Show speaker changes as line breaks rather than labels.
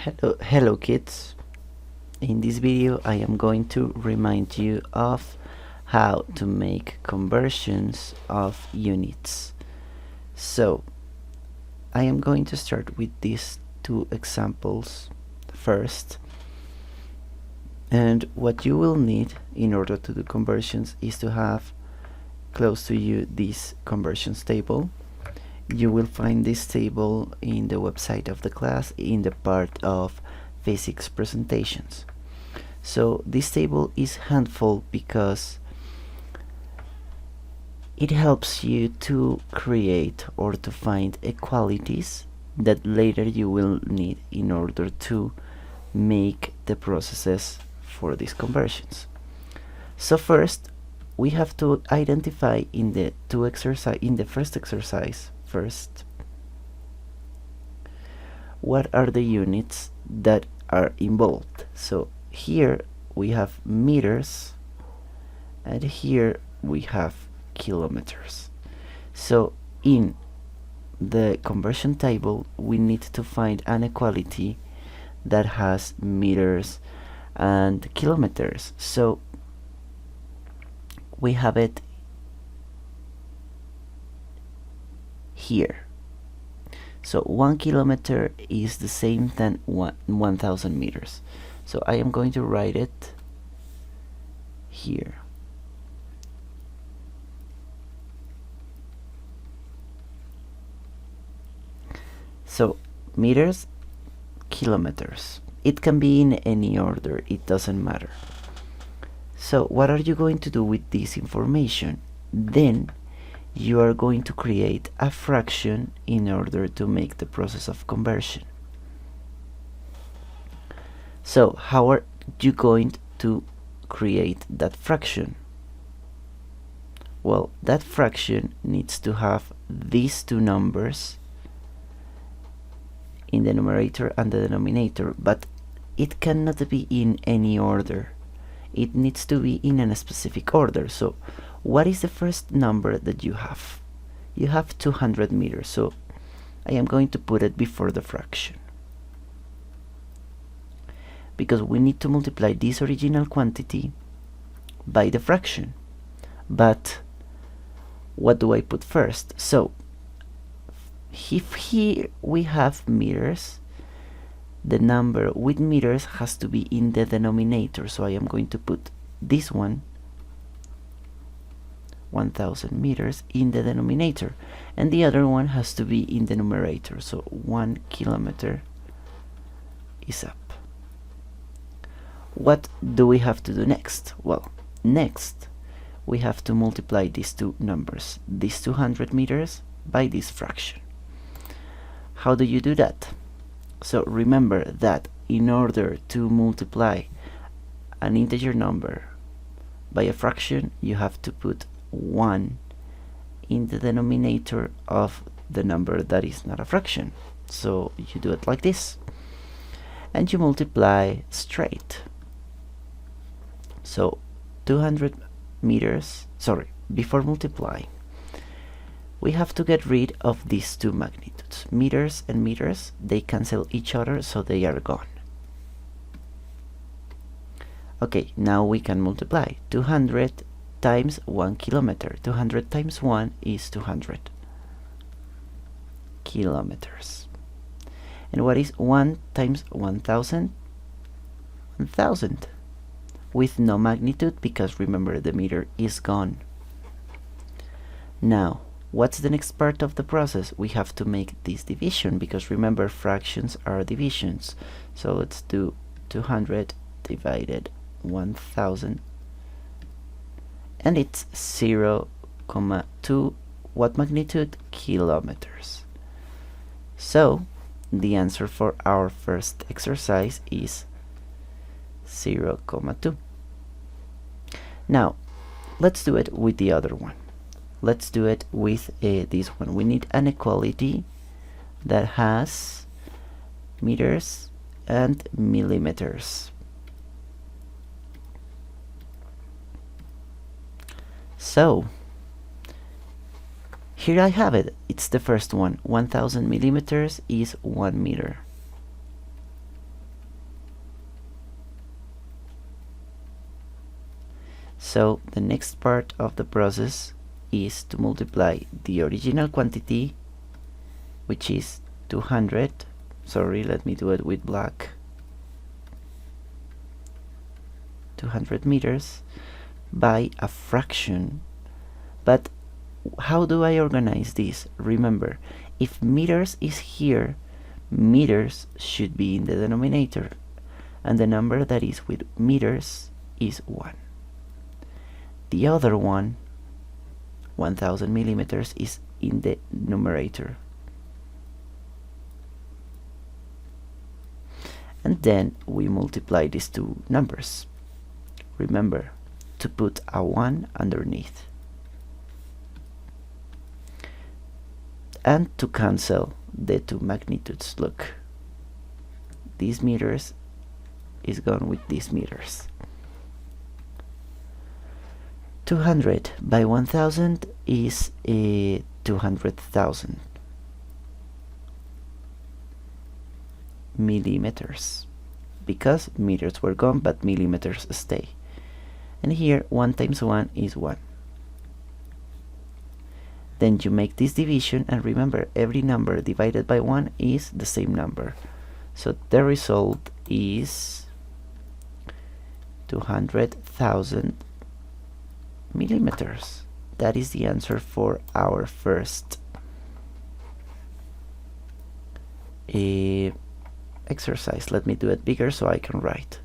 Hello kids. In this video I am going to remind you of how to make conversions of units. So I am going to start with these two examples first, and what you will need in order to do conversions is to have close to you this conversions table. You will find this table in the website of the class in the part of physics presentations. So this table is helpful because it helps you to create or to find equalities that later you will need in order to make the processes for these conversions. So first we have to identify in the first exercise what are the units that are involved. So here we have meters and here we have kilometers. So in the conversion table we need to find an equality that has meters and kilometers. So we have it here. So 1 kilometer is the same than 1000 meters. So I am going to write it here. So meters, kilometers. It can be in any order, it doesn't matter. So what are you going to do with this information? Then you are going to create a fraction in order to make the process of conversion. So how are you going to create that fraction? Well, that fraction needs to have these two numbers in the numerator and the denominator, but it cannot be in any order. It needs to be in a specific order. So what is the first number that you have? You have 200 meters, so I am going to put it before the fraction, because we need to multiply this original quantity by the fraction. But what do I put first? So if here we have meters, the number with meters has to be in the denominator, so I am going to put this one, 1000 meters, in the denominator, and the other one has to be in the numerator, so 1 kilometer is up. What do we have to do next? Well, next we have to multiply these two numbers, these 200 meters, by this fraction. How do you do that? So remember that in order to multiply an integer number by a fraction, you have to put 1 in the denominator of the number that is not a fraction. So you do it like this, and you multiply straight. So 200 meters, before multiplying, we have to get rid of these two magnitudes. Meters and meters, they cancel each other, so they are gone. Okay, now we can multiply 200 times 1 kilometer. 200 times 1 is 200 kilometers. And what is 1 times 1000? 1000, with no magnitude, because remember the meter is gone. Now what's the next part of the process? We have to make this division, because remember fractions are divisions. So let's do 200 divided 1000, and it's 0,2 what magnitude? Kilometers. So the answer for our first exercise is 0,2. Now let's do it with the other one. Let's do it with this one. We need an equality that has meters and millimeters. So here I have it. It's the first one. 1000 millimeters is 1 meter. So the next part of the process is to multiply the original quantity, which is 200. Sorry, let me do it with black. 200 meters by a fraction. But how do I organize this? Remember, if meters is here, meters should be in the denominator, and the number that is with meters is 1. The other one, 1000 millimeters, is in the numerator. And then we multiply these two numbers. Remember to put a 1 underneath. And to cancel the two magnitudes, look. These meters is gone with these meters. 200 by 1000 is 200,000 millimeters, because meters were gone but millimeters stay. And here 1 times 1 is 1. Then you make this division, and remember, every number divided by 1 is the same number. So the result is 200,000 millimeters. That is the answer for our first exercise. Let me do it bigger so I can write.